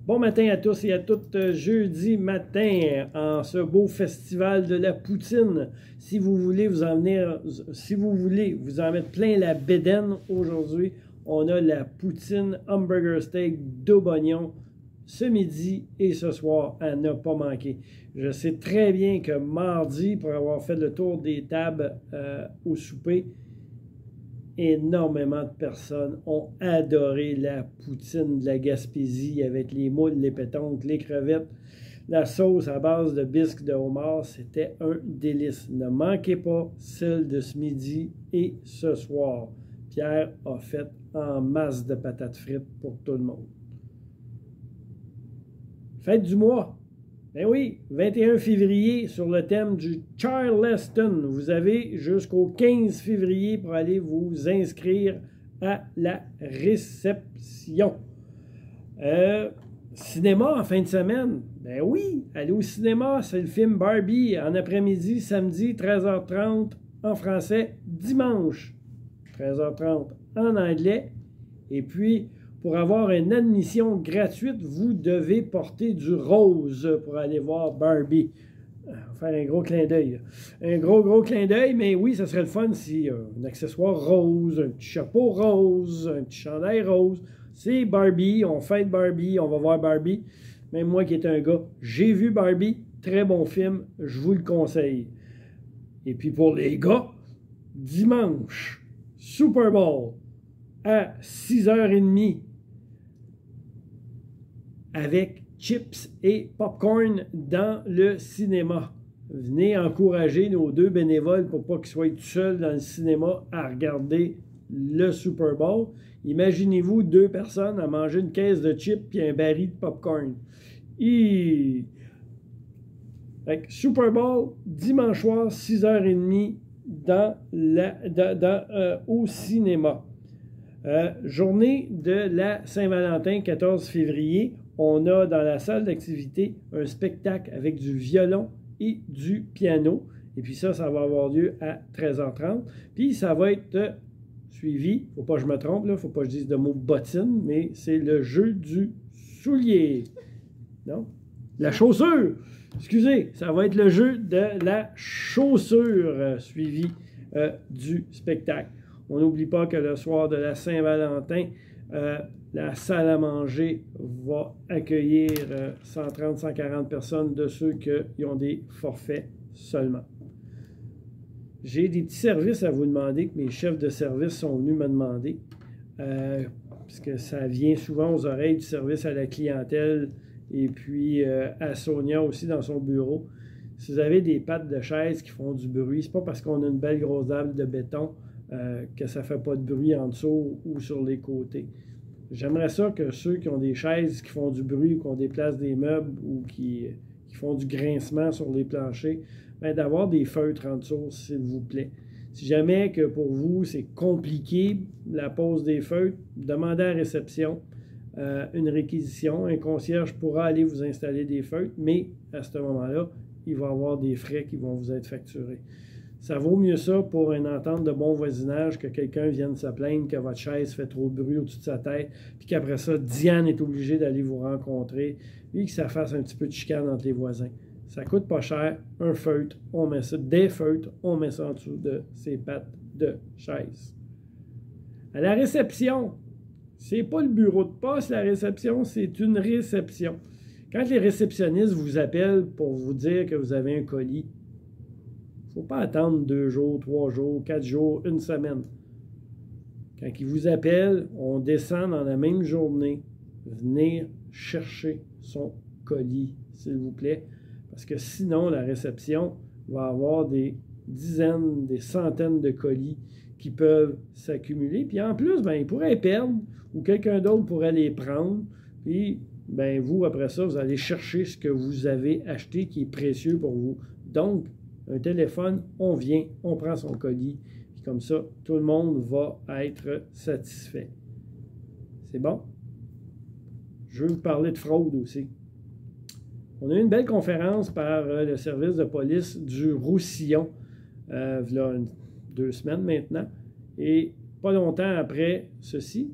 Bon matin à tous et à toutes, jeudi matin, en ce beau festival de la poutine. Si vous voulez vous en mettre plein la bédaine aujourd'hui, on a la poutine hamburger steak double oignon ce midi et ce soir à ne pas manquer. Je sais très bien que mardi, pour avoir fait le tour des tables au souper, énormément de personnes ont adoré la poutine de la Gaspésie avec les moules, les pétanques, les crevettes, la sauce à base de bisque de homard. C'était un délice. Ne manquez pas celle de ce midi et ce soir. Pierre a fait en masse de patates frites pour tout le monde. Fête du mois. Ben oui, 21 février sur le thème du Charleston. Vous avez jusqu'au 15 février pour aller vous inscrire à la réception. Cinéma en fin de semaine. Ben oui, aller au cinéma, c'est le film Barbie en après-midi, samedi, 13h30 en français, dimanche, 13h30 en anglais. Et puis, pour avoir une admission gratuite, vous devez porter du rose pour aller voir Barbie. Faire un gros clin d'œil. Un gros clin d'œil, mais oui, ça serait le fun si un accessoire rose, un petit chapeau rose, un petit chandail rose. C'est Barbie, on fête Barbie, on va voir Barbie. Même moi qui est un gars, j'ai vu Barbie, très bon film, je vous le conseille. Et puis pour les gars, dimanche, Super Bowl à 6h30. Avec chips et popcorn dans le cinéma. Venez encourager nos deux bénévoles pour pas qu'ils soient tout seuls dans le cinéma à regarder le Super Bowl. Imaginez-vous deux personnes à manger une caisse de chips et un baril de popcorn. Super Bowl, dimanche soir, 6h30 au cinéma. Journée de la Saint-Valentin, 14 février. On a dans la salle d'activité un spectacle avec du violon et du piano. Et puis ça va avoir lieu à 13h30. Puis ça va être suivi, il ne faut pas que je me trompe, il ne faut pas que je dise de mot bottine, mais c'est le jeu du soulier. Non? La chaussure! Excusez, ça va être le jeu de la chaussure suivi du spectacle. On n'oublie pas que le soir de la Saint-Valentin, la salle à manger va accueillir 130-140 personnes de ceux qui ont des forfaits seulement. J'ai des petits services à vous demander que mes chefs de service sont venus me demander, parce que ça vient souvent aux oreilles du service à la clientèle et puis à Sonia aussi dans son bureau. Si vous avez des pattes de chaise qui font du bruit, c'est pas parce qu'on a une belle grosse dalle de béton que ça ne fait pas de bruit en dessous ou sur les côtés. J'aimerais ça que ceux qui ont des chaises qui font du bruit ou qui ont déplacent des meubles ou qui font du grincement sur les planchers, d'avoir des feutres en dessous, s'il vous plaît. Si jamais que pour vous, c'est compliqué, la pose des feutres, demandez à la réception une réquisition. Un concierge pourra aller vous installer des feutres, mais à ce moment-là, il va y avoir des frais qui vont vous être facturés. Ça vaut mieux ça pour une entente de bon voisinage que quelqu'un vienne se plaindre que votre chaise fait trop de bruit au-dessus de sa tête, puis qu'après ça, Diane est obligée d'aller vous rencontrer, puis que ça fasse un petit peu de chicane entre les voisins. Ça coûte pas cher, un feutre, on met ça, des feutres, on met ça en dessous de ses pattes de chaise. À la réception, c'est pas le bureau de poste, la réception, c'est une réception. Quand les réceptionnistes vous appellent pour vous dire que vous avez un colis, il ne faut pas attendre 2 jours, 3 jours, 4 jours, une semaine. Quand ils vous appellent, on descend dans la même journée, venir chercher son colis, s'il vous plaît, parce que sinon, la réception va avoir des dizaines, des centaines de colis qui peuvent s'accumuler. Puis en plus, ils pourraient perdre ou quelqu'un d'autre pourrait les prendre. Puis, vous, après ça, vous allez chercher ce que vous avez acheté qui est précieux pour vous. Donc, un téléphone, on vient, on prend son colis, puis comme ça, tout le monde va être satisfait. C'est bon? Je veux vous parler de fraude aussi. On a eu une belle conférence par le service de police du Roussillon, il y a 2 semaines maintenant, et pas longtemps après ceci,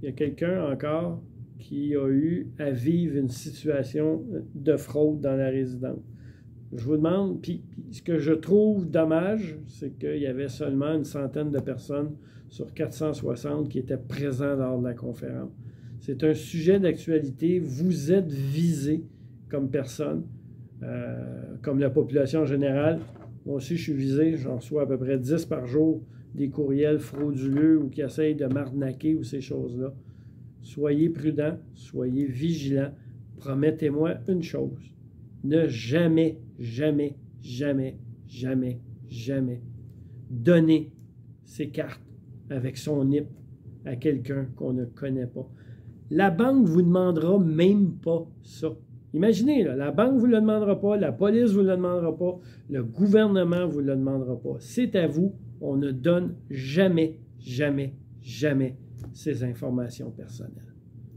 il y a quelqu'un encore qui a eu à vivre une situation de fraude dans la résidence. Je vous demande, puis ce que je trouve dommage, c'est qu'il y avait seulement une centaine de personnes sur 460 qui étaient présents lors de la conférence. C'est un sujet d'actualité. Vous êtes visés comme personne, comme la population en général. Moi aussi, je suis visé. J'en reçois à peu près 10 par jour, des courriels frauduleux ou qui essayent de m'arnaquer ou ces choses-là. Soyez prudents, soyez vigilants. Promettez-moi une chose. Ne jamais, jamais, jamais, jamais, jamais donner ses cartes avec son NIP à quelqu'un qu'on ne connaît pas. La banque ne vous demandera même pas ça. Imaginez, là, la banque ne vous le demandera pas, la police ne vous le demandera pas, le gouvernement ne vous le demandera pas. C'est à vous. On ne donne jamais, jamais, jamais ces informations personnelles.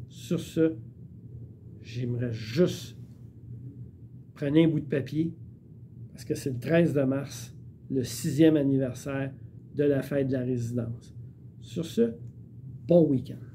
Sur ce, j'aimerais juste prendre un bout de papier, parce que c'est le 13 de mars, le 6e anniversaire de la fête de la résidence. Sur ce, bon week-end.